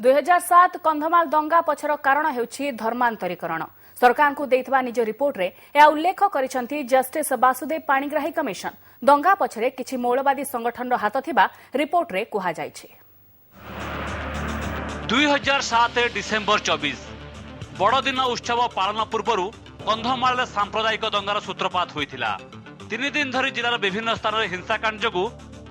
2007 कंधमाल दंगा पछर कारण हेउछि धर्मांतरीकरण। सरकार को देइथबा निज रिपोर्ट रे या उल्लेख करिसंती जस्टिस वासुदेव पाणिग्राही कमिशन। दंगा पछरे किछि मौलवादी संगठन हाथ थिबा रिपोर्ट रे कुहा जायछि। 2007 डिसेम्बर 24 बड़दिन उत्सव पालन पूर्व कंधमाल सांप्रदायिक दंगार सूत्रपात होइथिला। 3 दिन धरी जिलार विभिन्न स्थान में हिंसाकांड जोगु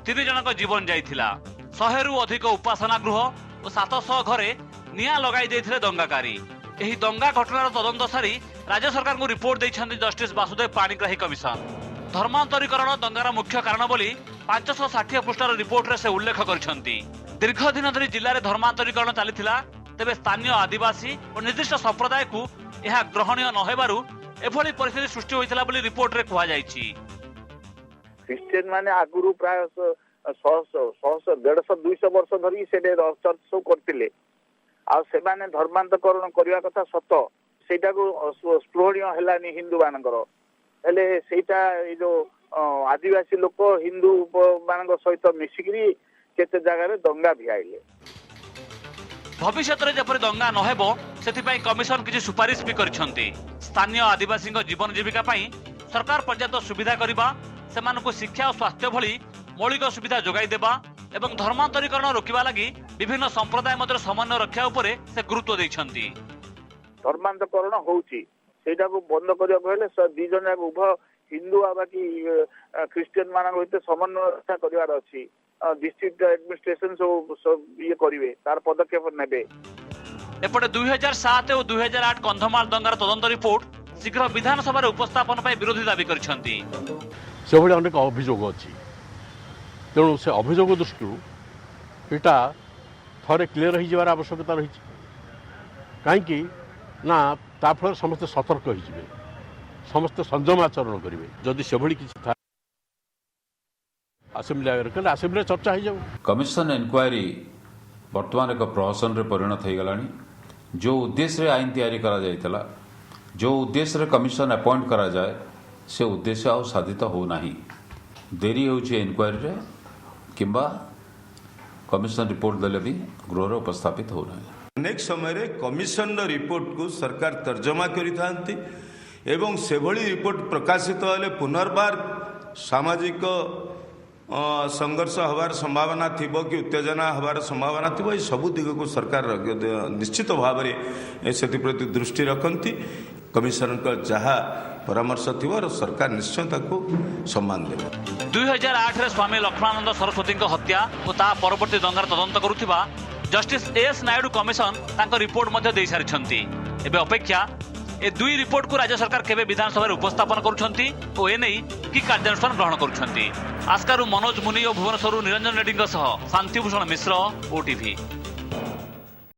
3 जनक जीवन जाइथिला। 100 रु अधिक उपासना गृह और 700 घरे निया लगाई देथिले दंगाकारी। एही दंगा घटनार तदंत सारी राज्य सरकार को रिपोर्ट दैछन्ती जस्टिस वासुदेव पाणिग्राही कमिशन। धर्मांतरीकरण दंगार मुख्य कारण बोली 560 पृष्ठार रिपोर्ट रे से उल्लेख करिसंती। दीर्घ दिन धरी जिले में धर्मांतरीकरण चलीथिला, तेबे स्थानीय आदिवासी और निर्दिष्ट संप्रदाय को यह ग्रहणीय न हेबारु एभली परिस्थिति सृष्टि होइथिला बोली रिपोर्ट रे कुहा जायछि। क्रिश्चियन माने आगुरु प्राय 100-150-200 वर्ष धरी से चर्च सब करथिले आ सेमाने धर्मांतरीकरण करिया कथा सत सेटा को स्पृहणीय हेलानी हिंदू मानकर हेले सेटा ए जो आदिवासी लोक हिंदू मानक सहित मिसिकरी केते जगह रे दंगा भियाइले। भविष्य में जपरी दंगा न हेबो सेथिपाई कमिशन किछि सुपारिश भी करिसंती। स्थानीय आदिवासी जीवन जीविका पाई सरकार पर्याप्त सुविधा करिबा, सेमानकु शिक्षा और स्वास्थ्य भली मौलिक सुविधा जोगाई देबा एवं धर्मांतरीकरण रोकिबा लागि विभिन्न संप्रदाय मध्य समन्वय रक्षा उपरे से गुरुत्व दैछंती। धर्मांतरीकरण होउची सेटा को बंद करिया कहले दी जन उभय हिंदू आ बाकी क्रिश्चियन मानक होते समन्वय रक्षा करिवार अछि। डिस्ट्रिक्ट एडमिनिस्ट्रेशन सब ये करिवे तार पदक्षेप नेबे। एपटे 2007 और 2008 कंधमाल दंगार तदंत रिपोर्ट शीघ्र विधानसभा उपस्थापन पर विरोधी दाबी करिसंती। से भली अनेक अभियोग अच्छी, तेणु से अभियोग दृष्टि एटा थरे क्लीयर हो जबार आवश्यकता रही। कहीं ना फल समस्त सतर्क हो, समस्त संयम आचरण करेंगे। जदि से भली किसी था आसेम्बली आसेम्बली चर्चा हो जाऊ। कमिशन इनक्वारी वर्तमान एक प्रहसन रे परिणत हो गलानी। जो उद्देश्य आईन तैयारी करा जायतला, जो उद्देश्य कमिशन अपॉइंट करा जाए से उद्देश्य आउ साधित हो नाही। देरी होची इनक्वारी रे किंबा कमिशन रिपोर्ट देले भी गृह उपस्थापित हो नाही। अनेक समय रे कमिशन रिपोर्ट को सरकार तर्जमा करि थांती एवं सेभली रिपोर्ट प्रकाशित होले पुनर्बार सामाजिक संघर्ष हबार संभावना थिबो कि उत्तेजना हबार संभावना थिबो। सबु दिग को सरकार निश्चित भाव में से प्रति दृष्टि रखती। कमिशन का जहाँ परामर्श थी सरकार निश्चय ताको सम्मान देवे। 2008 रे स्वामी लक्ष्मणानंद सरस्वती हत्या और ता परवर्ती दंगार तदंत करुथिबा जस्टिस एस नायडू कमिशन तांको रिपोर्ट मध्ये देई सारिछंती। एबे अपेक्षा ए दुई रिपोर्ट को राज्य सरकार केबे विधानसभा उपस्थापन करुछंती और ए नै कि कार्यानुष्ठान ग्रहण करुछंती। आस्कारू मनोज मुनि और भुवनेश्वर निरंजन रेड्डी सह शांतिभूषण मिश्र, ओटीवी।